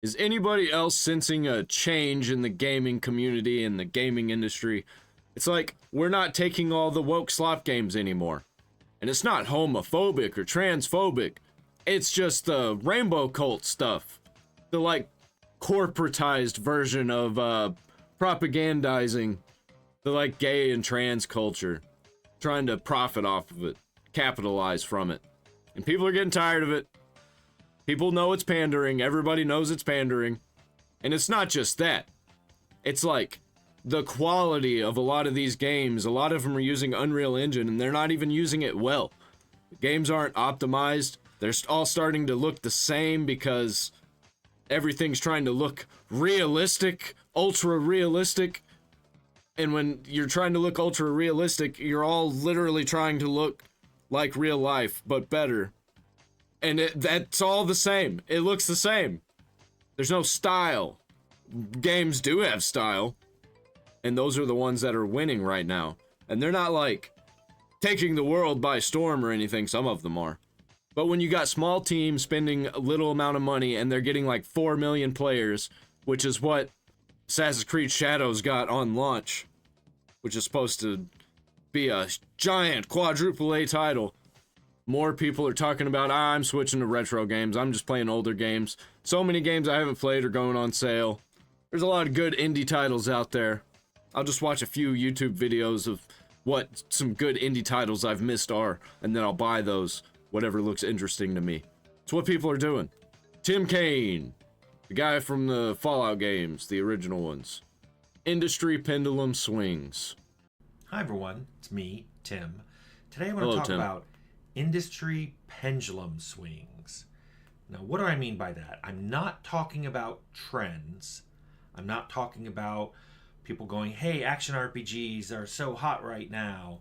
Is anybody else sensing a change in the gaming community and the gaming industry? It's like, we're not taking all the woke slop games anymore. And it's not homophobic or transphobic. It's just the rainbow cult stuff. The, like, corporatized version of, propagandizing the, like, gay and trans culture. Trying to profit off of it. Capitalize from it. And people are getting tired of it. People know it's pandering. Everybody knows it's pandering. And it's not just that. It's like the quality of a lot of these games. A lot of them are using Unreal Engine and they're not even using it well. The games aren't optimized. They're all starting to look the same because everything's trying to look realistic, ultra realistic. And when you're trying to look ultra realistic, you're all literally trying to look like real life, but better. And that's all the same. It looks the same. There's no style. Games do have style. And those are the ones that are winning right now. And they're not like taking the world by storm or anything. Some of them are. But when you got small teams spending a little amount of money and they're getting like 4 million players, which is what Assassin's Creed Shadows got on launch, which is supposed to be a giant quadruple A title. More people are talking about, I'm switching to retro games, I'm just playing older games. So many games I haven't played are going on sale. There's a lot of good indie titles out there. I'll just watch a few YouTube videos of what some good indie titles I've missed are, and then I'll buy those, whatever looks interesting to me. It's what people are doing. Tim Cain, the guy from the Fallout games, the original ones. Industry pendulum swings. Hi everyone, it's me, Tim. Today I want Hello, to talk Tim. about industry pendulum swings. Now, what do I mean by that? I'm not talking about trends. I'm not talking about people going, hey, action RPGs are so hot right now.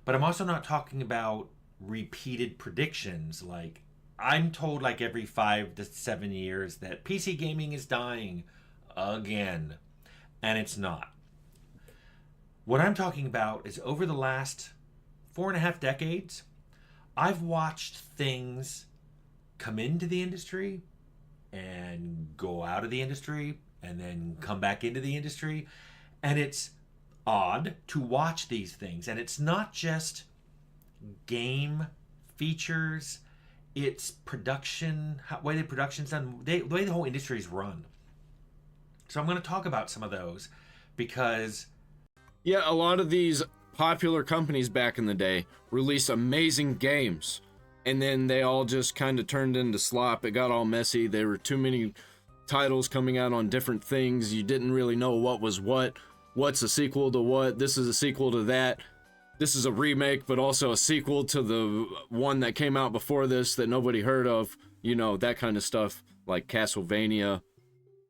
But I'm also not talking about repeated predictions. Like, I'm told like every 5 to 7 years that PC gaming is dying again. And it's not. What I'm talking about is over the last 4.5 decades, I've watched things come into the industry and go out of the industry and then come back into the industry. And it's odd to watch these things. And it's not just game features, it's production, way the production's done, the way the whole industry is run. So I'm going to talk about some of those because... Yeah, a lot of these popular companies back in the day released amazing games, and then they all just kind of turned into slop. It got all messy. There were too many titles coming out on different things. You didn't really know what was what. What's a sequel to what? This is a sequel to that. This is a remake, but also a sequel to the one that came out before this that nobody heard of. You know, that kind of stuff, like Castlevania.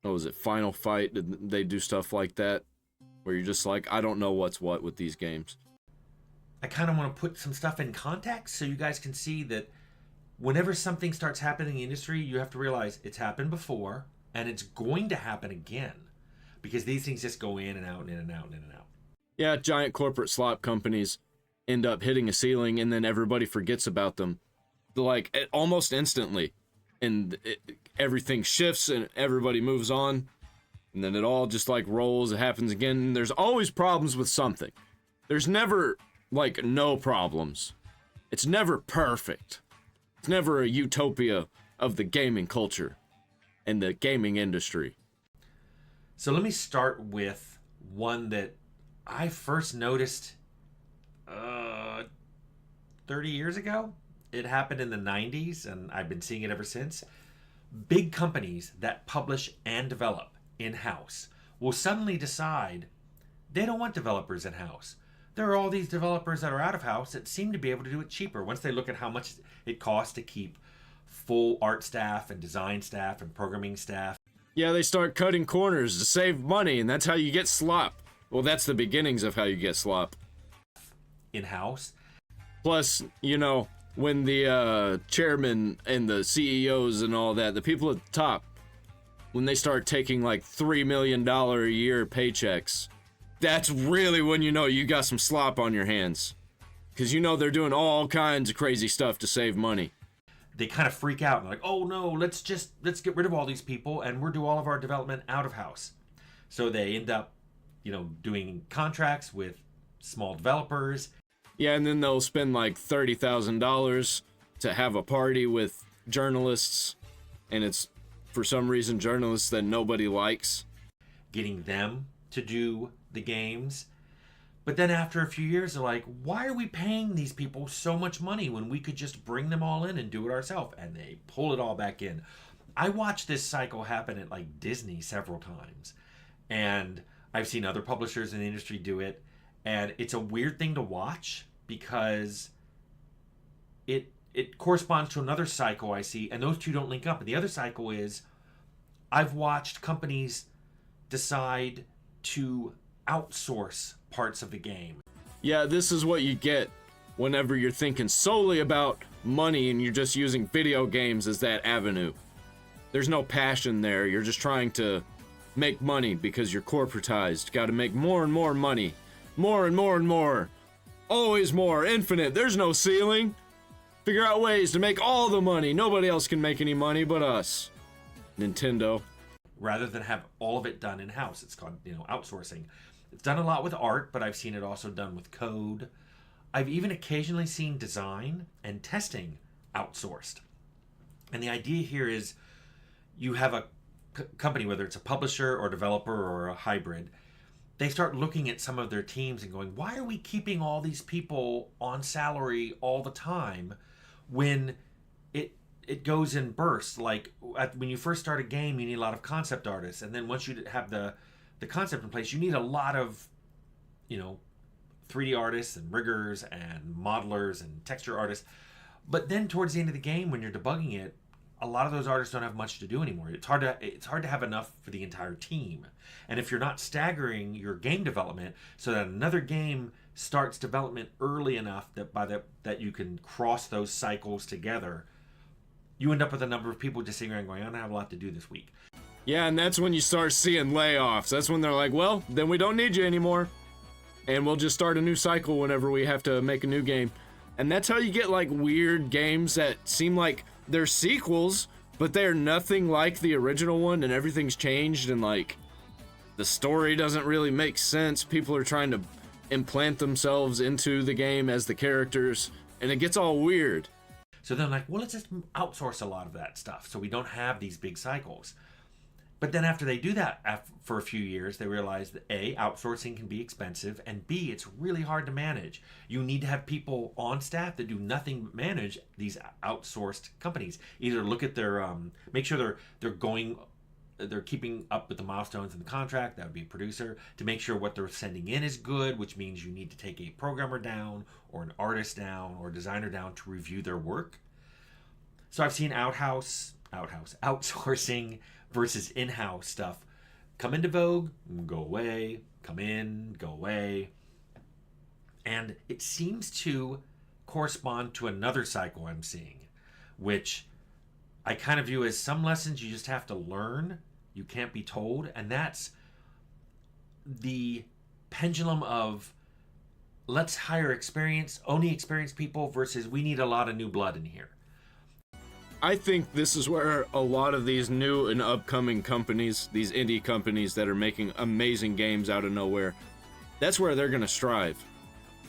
What was it? Final Fight? They do stuff like that, where you're just like, I don't know what's what with these games. I kind of want to put some stuff in context so you guys can see that whenever something starts happening in the industry, you have to realize it's happened before and it's going to happen again because these things just go in and out and in and out and in and out. Yeah, giant corporate slop companies end up hitting a ceiling and then everybody forgets about them. Like, almost instantly. And everything shifts and everybody moves on. And then it all just like rolls, it happens again. And there's always problems with something. There's never like no problems. It's never perfect. It's never a utopia of the gaming culture and the gaming industry. So let me start with one that I first noticed 30 years ago. It happened in the 90s and I've been seeing it ever since. Big companies that publish and develop in-house will suddenly decide they don't want developers in-house. There are all these developers that are out of house that seem to be able to do it cheaper once they look at how much it costs to keep full art staff and design staff and programming staff. Yeah, they start cutting corners to save money, and that's how you get slop. Well, that's the beginnings of how you get slop. In-house. Plus, you know, when the chairman and the CEOs and all that, the people at the top, when they start taking like $3 million a year paychecks, that's really when you know you got some slop on your hands. Because you know they're doing all kinds of crazy stuff to save money. they kind of freak out and like, oh no, let's get rid of all these people and we'll do all of our development out of house. So they end up, doing contracts with small developers. Yeah, and then they'll spend like $30,000 to have a party with journalists, and it's for some reason journalists that nobody likes. Getting them to do the games. But then after a few years, they're like, why are we paying these people so much money when we could just bring them all in and do it ourselves? And they pull it all back in. I watched this cycle happen at like Disney several times. And I've seen other publishers in the industry do it. And it's a weird thing to watch because it corresponds to another cycle I see. And those two don't link up. And the other cycle is I've watched companies decide to outsource parts of the game. Yeah, this is what you get whenever you're thinking solely about money and you're just using video games as that avenue. There's no passion there. You're just trying to make money because you're corporatized. Got to make more and more money. More and more and more. Always more. Infinite. There's no ceiling. Figure out ways to make all the money. Nobody else can make any money but us. Nintendo. Rather than have all of it done in-house. It's called, outsourcing. It's done a lot with art, but I've seen it also done with code. I've even occasionally seen design and testing outsourced. And the idea here is you have a company, whether it's a publisher or developer or a hybrid, they start looking at some of their teams and going, why are we keeping all these people on salary all the time when it goes in bursts? Like when you first start a game, you need a lot of concept artists. And then once you have the concept in place, you need a lot of, 3D artists and riggers and modelers and texture artists. But then towards the end of the game, when you're debugging it, a lot of those artists don't have much to do anymore. It's hard to have enough for the entire team. And if you're not staggering your game development so that another game starts development early enough that you can cross those cycles together, you end up with a number of people just sitting around going, I don't have a lot to do this week. Yeah, and that's when you start seeing layoffs. That's when they're like, well, then we don't need you anymore. And we'll just start a new cycle whenever we have to make a new game. And that's how you get like weird games that seem like they're sequels, but they're nothing like the original one, and everything's changed, and like the story doesn't really make sense. People are trying to implant themselves into the game as the characters, and it gets all weird. So they're like, well, let's just outsource a lot of that stuff so we don't have these big cycles. But then after they do that for a few years, they realize that A, outsourcing can be expensive, and B, it's really hard to manage. You need to have people on staff that do nothing but manage these outsourced companies. Either look at their, make sure they're keeping up with the milestones in the contract. That would be a producer. To make sure what they're sending in is good, which means you need to take a programmer down or an artist down or a designer down to review their work. So I've seen outsourcing versus in-house stuff come into vogue, go away, come in, go away. And it seems to correspond to another cycle I'm seeing, which I kind of view as some lessons you just have to learn. You can't be told. And that's the pendulum of let's hire only experienced people versus we need a lot of new blood in here. I think this is where a lot of these new and upcoming companies, these indie companies that are making amazing games out of nowhere, that's where they're going to strive.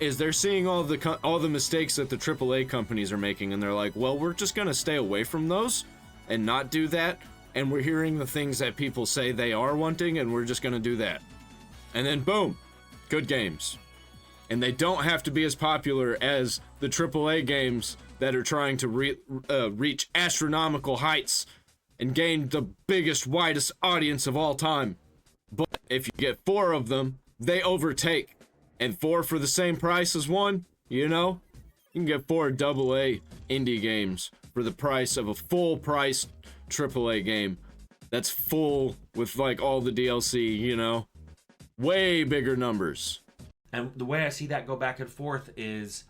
Is they're seeing all the mistakes that the AAA companies are making, and they're like, well, we're just going to stay away from those and not do that, and we're hearing the things that people say they are wanting, and we're just going to do that. And then boom, good games. And they don't have to be as popular as the AAA games that are trying to reach astronomical heights and gain the biggest, widest audience of all time. But if you get 4 of them, they overtake. And 4 for the same price as 1, you can get 4 AA indie games for the price of a full-priced AAA game. That's full with like all the DLC, way bigger numbers. And the way I see that go back and forth is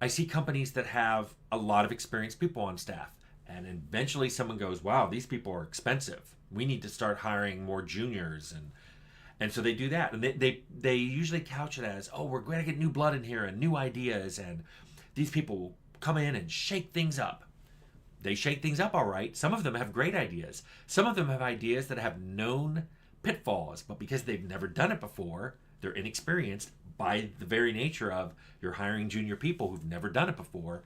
I see companies that have a lot of experienced people on staff. And eventually someone goes, wow, these people are expensive. We need to start hiring more juniors. And so they do that. And they usually couch it as, oh, we're going to get new blood in here and new ideas. And these people will come in and shake things up. They shake things up all right. Some of them have great ideas. Some of them have ideas that have known pitfalls, but because they've never done it before, they're inexperienced by the very nature of you're hiring junior people who've never done it before.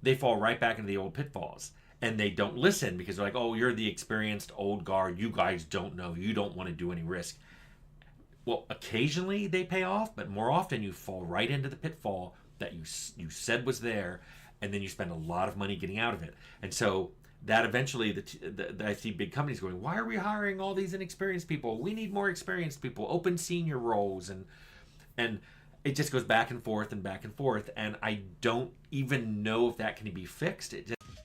They fall right back into the old pitfalls. And they don't listen because they're like, oh, you're the experienced old guard. You guys don't know. You don't want to do any risk. Well, occasionally they pay off, but more often you fall right into the pitfall that you said was there, and then you spend a lot of money getting out of it. And so that eventually, I see big companies going, why are we hiring all these inexperienced people? We need more experienced people. Open senior roles, and it just goes back and forth and back and forth. And I don't even know if that can be fixed.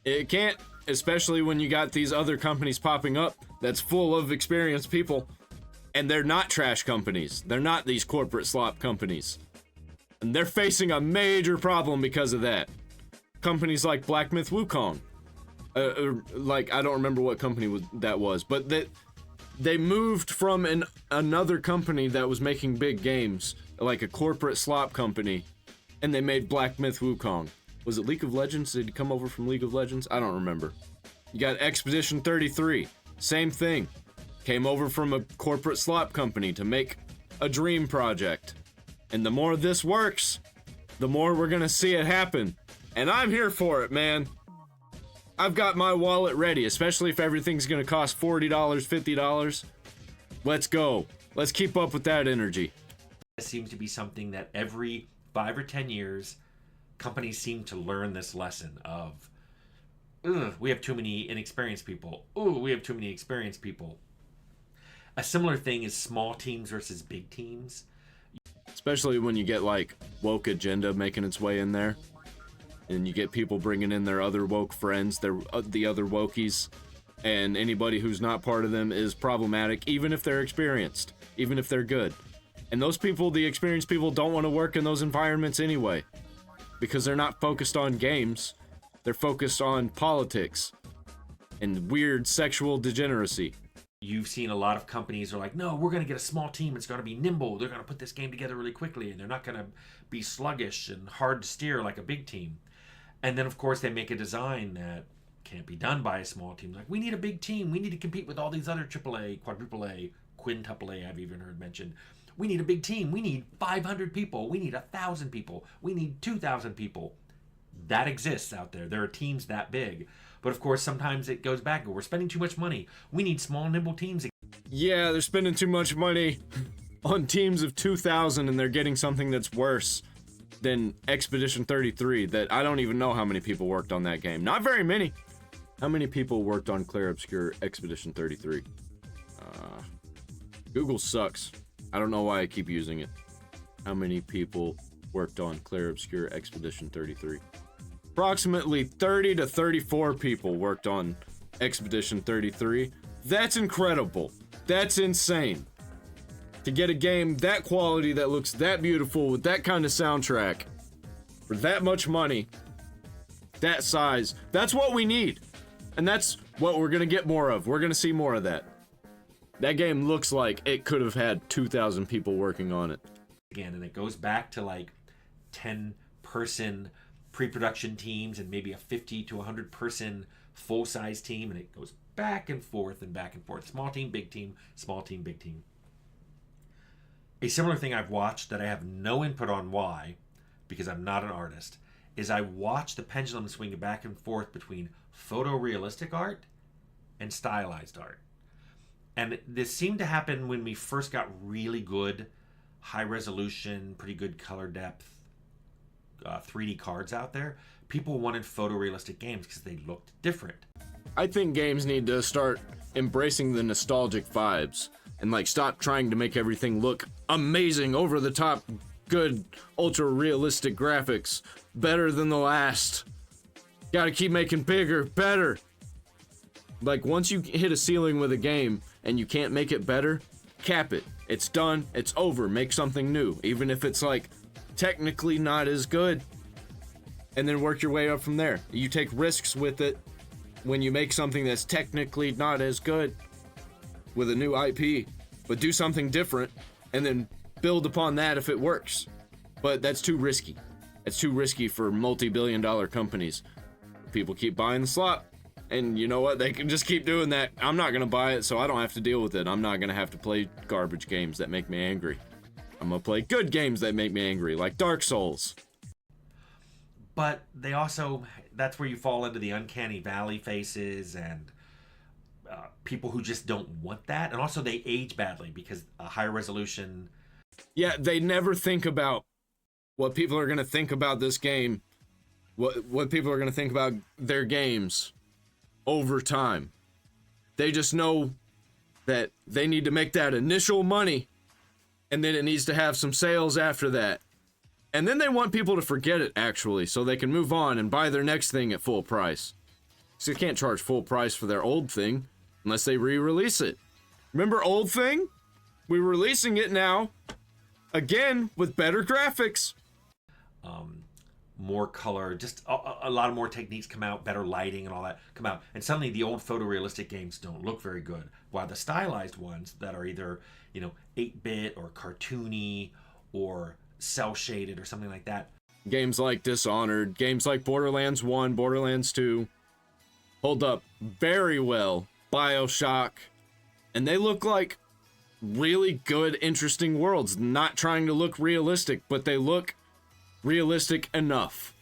It can't, especially when you got these other companies popping up that's full of experienced people, and they're not trash companies. They're not these corporate slop companies. And they're facing a major problem because of that. Companies like Black Myth Wukong. Like, I don't remember what company that was, but they moved from another company that was making big games, like a corporate slop company, and they made Black Myth Wukong. Was it League of Legends? Did he come over from League of Legends? I don't remember. You got Expedition 33. Same thing. Came over from a corporate slop company to make a dream project. And the more this works, the more we're gonna see it happen. And I'm here for it, man. I've got my wallet ready, especially if everything's gonna cost $40, $50. Let's go. Let's keep up with that energy. It seems to be something that every 5 or 10 years, companies seem to learn this lesson of, we have too many inexperienced people. We have too many experienced people. A similar thing is small teams versus big teams. Especially when you get like woke agenda making its way in there. And you get people bringing in their other woke friends, the other wokies. And anybody who's not part of them is problematic, even if they're experienced, even if they're good. And those people, the experienced people, don't want to work in those environments anyway. Because they're not focused on games, they're focused on politics and weird sexual degeneracy. You've seen a lot of companies are like, no, we're going to get a small team. It's going to be nimble. They're going to put this game together really quickly, and they're not going to be sluggish and hard to steer like a big team. And then, of course, they make a design that can't be done by a small team. Like, we need a big team. We need to compete with all these other AAA, quadruple A, quintuple A, I've even heard mentioned. We need a big team. We need 500 people. We need 1,000 people. We need 2,000 people. That exists out there. There are teams that big. But of course, sometimes it goes back. We're spending too much money. We need small, nimble teams. Yeah, they're spending too much money on teams of 2,000, and they're getting something that's worse than Expedition 33 that I don't even know how many people worked on that game. Not very many. How many people worked on Clear Obscure Expedition 33? Google sucks. I don't know why I keep using it. How many people worked on Clear Obscure Expedition 33? Approximately 30 to 34 people worked on Expedition 33. That's incredible. That's insane. To get a game that quality, that looks that beautiful, with that kind of soundtrack, for that much money, that size, that's what we need. And that's what we're gonna get more of. We're gonna see more of that. That game looks like it could have had 2,000 people working on it. Again, and it goes back to like 10-person pre-production teams and maybe a 50 to 100-person full-size team, and it goes back and forth and back and forth. Small team, big team, small team, big team. A similar thing I've watched that I have no input on why, because I'm not an artist, is I watch the pendulum swing back and forth between photorealistic art and stylized art. And this seemed to happen when we first got really good, high resolution, pretty good color depth 3D cards out there. People wanted photorealistic games because they looked different. I think games need to start embracing the nostalgic vibes and like stop trying to make everything look amazing, over the top, good, ultra realistic graphics, better than the last. Gotta keep making bigger, better. Like, once you hit a ceiling with a game and you can't make it better, cap it. It's done, it's over, make something new, even if it's like technically not as good, and then work your way up from there. You take risks with it when you make something that's technically not as good with a new IP, but do something different and then build upon that if it works. But that's too risky. It's too risky for multi-billion-dollar companies. People keep buying the slot. And you know what? They can just keep doing that. I'm not gonna buy it, so I don't have to deal with it. I'm not gonna have to play garbage games that make me angry. I'm gonna play good games that make me angry, like Dark Souls. But they also, that's where you fall into the uncanny valley faces and people who just don't want that. And also they age badly because a higher resolution. Yeah, they never think about what people are gonna think about this game, what people are gonna think about their games over time. They just know that they need to make that initial money, and then it needs to have some sales after that. And then they want people to forget it, actually, so they can move on and buy their next thing at full price. So they can't charge full price for their old thing unless they re-release it. Remember old thing? We're releasing it now, again, with better graphics. More color, just a lot of more techniques come out, better lighting and all that come out. And suddenly the old photorealistic games don't look very good. While the stylized ones that are either, 8-bit or cartoony or cell shaded or something like that. Games like Dishonored, games like Borderlands 1, Borderlands 2, hold up very well. BioShock, and they look like really good, interesting worlds. Not trying to look realistic, but they look realistic enough.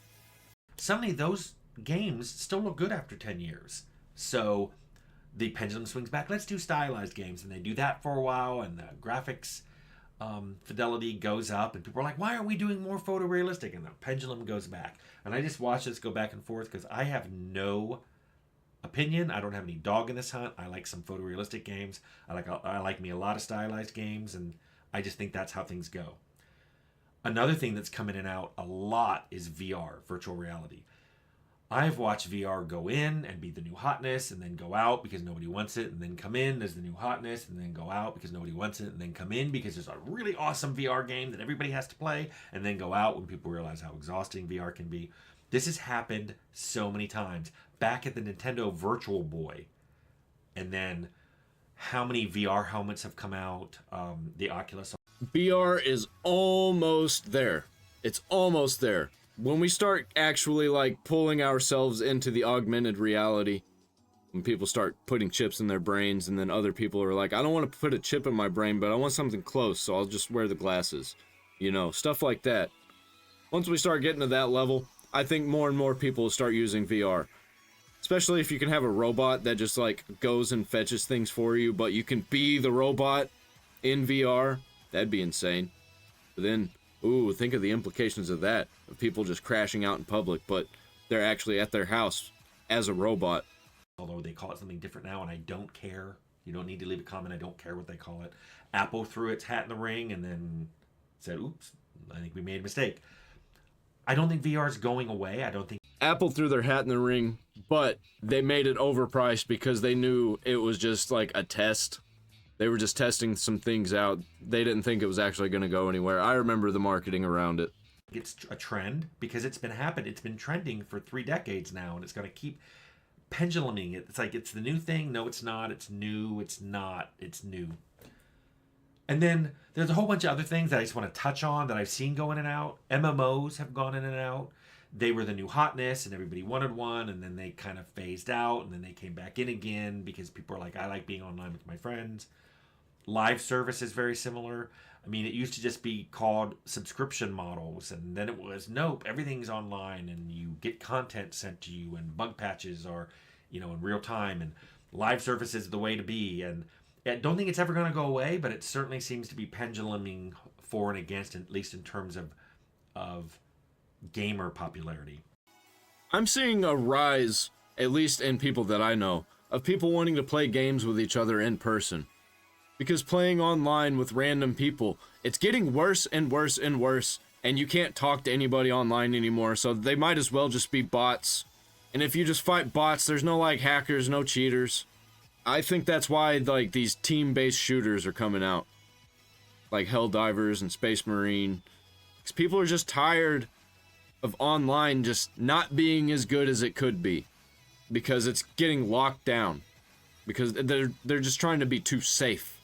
Suddenly those games still look good after 10 years. So the pendulum swings back. Let's do stylized games. And they do that for a while, and the graphics fidelity goes up, and people are like, why aren't we doing more photorealistic? And the pendulum goes back. And I just watch this go back and forth because I have no opinion. I don't have any dog in this hunt. I like some photorealistic games. I like me a lot of stylized games, and I just think that's how things go. Another thing that's coming in and out a lot is VR, virtual reality. I've watched VR go in and be the new hotness and then go out because nobody wants it, and then come in as the new hotness and then go out because nobody wants it, and then come in because there's a really awesome VR game that everybody has to play, and then go out when people realize how exhausting VR can be. This has happened so many times. Back at the Nintendo Virtual Boy, and then how many VR helmets have come out, the Oculus. VR is almost there. It's almost there. When we start actually like pulling ourselves into the augmented reality, when people start putting chips in their brains, and then other people are like, I don't want to put a chip in my brain, but I want something close, so I'll just wear the glasses. Stuff like that. Once we start getting to that level, I think more and more people will start using VR. Especially if you can have a robot that just like goes and fetches things for you, but you can be the robot in VR. That'd be insane. But then, think of the implications of that. Of people just crashing out in public, but they're actually at their house as a robot. Although they call it something different now, and I don't care. You don't need to leave a comment. I don't care what they call it. Apple threw its hat in the ring and then said, oops, I think we made a mistake. I don't think VR is going away. I don't think Apple threw their hat in the ring, but they made it overpriced because they knew it was just like a test. They were just testing some things out. They didn't think it was actually going to go anywhere. I remember the marketing around it. It's a trend because it's been happening. It's been trending for 3 decades now, and it's going to keep penduluming it. It's like it's the new thing. No, it's not. It's new. It's not. It's new. And then there's a whole bunch of other things that I just want to touch on that I've seen go in and out. MMOs have gone in and out. They were the new hotness, and everybody wanted one, and then they kind of phased out, and then they came back in again because people are like, I like being online with my friends. Live service is very similar. I mean, it used to just be called subscription models, and then it was, nope, everything's online, and you get content sent to you, and bug patches are, in real time, and live service is the way to be. And I don't think it's ever going to go away, but it certainly seems to be penduluming for and against, at least in terms of gamer popularity. I'm seeing a rise, at least in people that I know, of people wanting to play games with each other in person. Because playing online with random people, it's getting worse and worse and worse, and you can't talk to anybody online anymore, so they might as well just be bots. And if you just fight bots, there's no like hackers, no cheaters. I think that's why like these team-based shooters are coming out. Like Helldivers and Space Marine. Because people are just tired of online just not being as good as it could be. Because it's getting locked down. Because they're just trying to be too safe.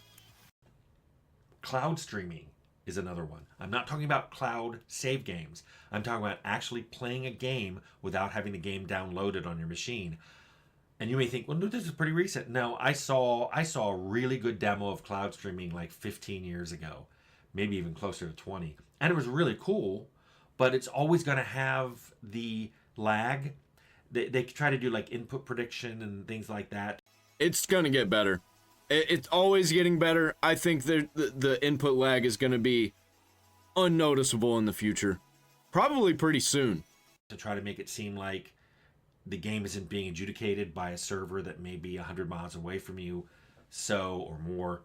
Cloud streaming is another one. I'm not talking about cloud save games. I'm talking about actually playing a game without having the game downloaded on your machine. And you may think, well, no, this is pretty recent. No, I saw a really good demo of cloud streaming like 15 years ago, maybe even closer to 20. And it was really cool, but it's always going to have the lag. They try to do like input prediction and things like that. It's gonna get better. It's always getting better. I think the input lag is gonna be unnoticeable in the future. Probably pretty soon. To try to make it seem like the game isn't being adjudicated by a server that may be 100 miles away from you, or more.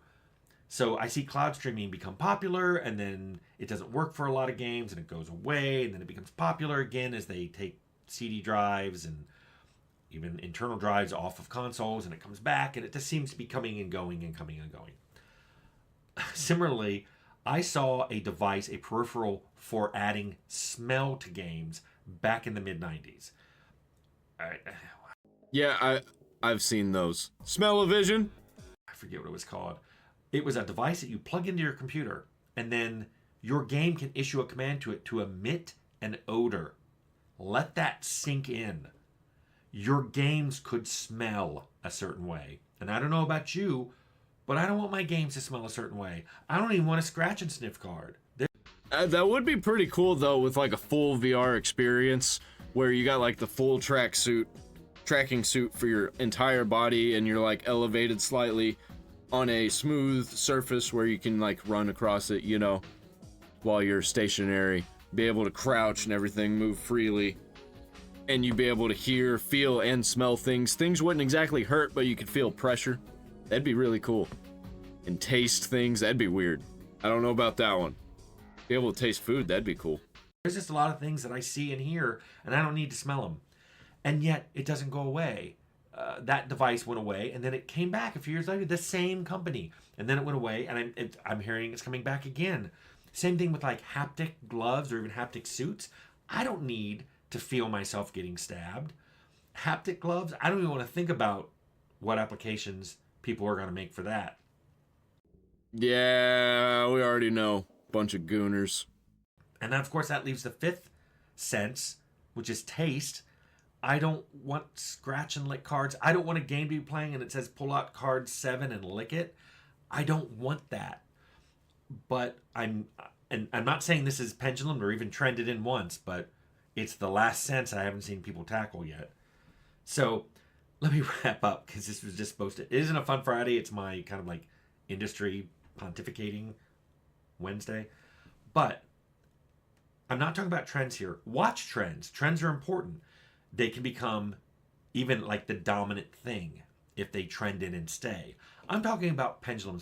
So I see cloud streaming become popular, and then it doesn't work for a lot of games, and it goes away, and then it becomes popular again as they take CD drives and even internal drives off of consoles, and it comes back, and it just seems to be coming and going and coming and going. Similarly, I saw a device, a peripheral for adding smell to games back in the mid-90s. Yeah, I've seen those. Smell-o-vision? I forget what it was called. It was a device that you plug into your computer, and then your game can issue a command to it to emit an odor. Let that sink in. Your games could smell a certain way. And I don't know about you, but I don't want my games to smell a certain way. I don't even want a scratch and sniff card. That would be pretty cool though, with like a full VR experience where you got like the full tracking suit for your entire body, and you're like elevated slightly on a smooth surface where you can like run across it, you know, while you're stationary, be able to crouch and everything, move freely, and you'd be able to hear, feel, and smell things. Things wouldn't exactly hurt, but you could feel pressure. That'd be really cool. And taste things, that'd be weird. I don't know about that one. Be able to taste food, that'd be cool. There's just a lot of things that I see and hear, and I don't need to smell them. And yet, it doesn't go away. That device went away, and then it came back a few years later, the same company. And then it went away, and I'm hearing it's coming back again. Same thing with like haptic gloves or even haptic suits. I don't need to feel myself getting stabbed. Haptic gloves, I don't even want to think about what applications people are going to make for that. Yeah, we already know. Bunch of gooners. And then, of course, that leaves the fifth sense, which is taste. I don't want scratch and lick cards. I don't want a game to be playing and it says pull out card 7 and lick it. I don't want that. But I'm not saying this is pendulum or even trended in once, but it's the last sense I haven't seen people tackle yet. So let me wrap up, because this was just supposed to... It isn't a fun Friday. It's my kind of like industry pontificating Wednesday. But I'm not talking about trends here. Watch trends. Trends are important. They can become even like the dominant thing if they trend in and stay. I'm talking about pendulum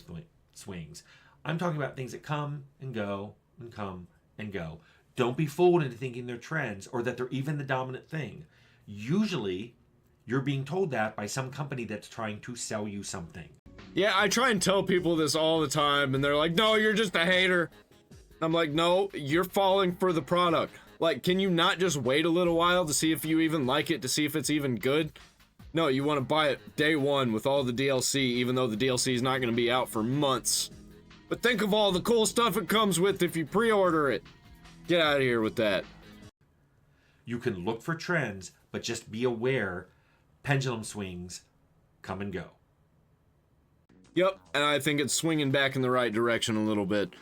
swings. I'm talking about things that come and go and come and go. Don't be fooled into thinking they're trends or that they're even the dominant thing. Usually, you're being told that by some company that's trying to sell you something. Yeah, I try and tell people this all the time, and they're like, no, you're just a hater. I'm like, no, you're falling for the product. Like, can you not just wait a little while to see if you even like it, to see if it's even good? No, you want to buy it day one with all the DLC, even though the DLC is not going to be out for months. But think of all the cool stuff it comes with if you pre-order it. Get out of here with that. You can look for trends, but just be aware pendulum swings come and go. Yep, and I think it's swinging back in the right direction a little bit.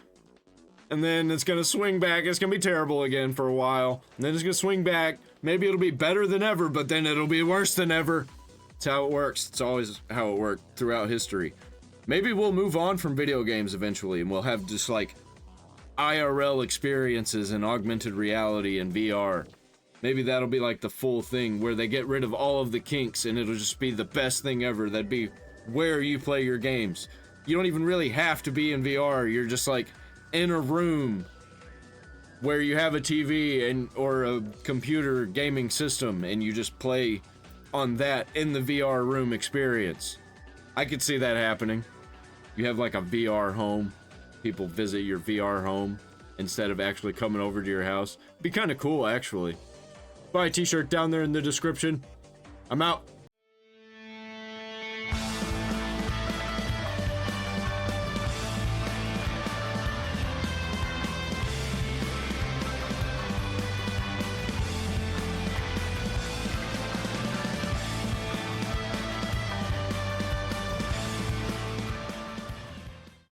And then it's gonna swing back, it's gonna be terrible again for a while. And then it's gonna swing back, maybe it'll be better than ever, but then it'll be worse than ever. It's how it works. It's always how it worked throughout history. Maybe we'll move on from video games eventually, and we'll have just like IRL experiences and augmented reality and VR. Maybe that'll be like the full thing where they get rid of all of the kinks and it'll just be the best thing ever. That'd be where you play your games. You don't even really have to be in VR. You're just like in a room where you have a TV and or a computer gaming system, and you just play on that in the VR room experience. I could see that happening. You have like a VR home. People visit your VR home instead of actually coming over to your house. Be kind of cool, actually. Buy a t-shirt down there in the description. I'm out.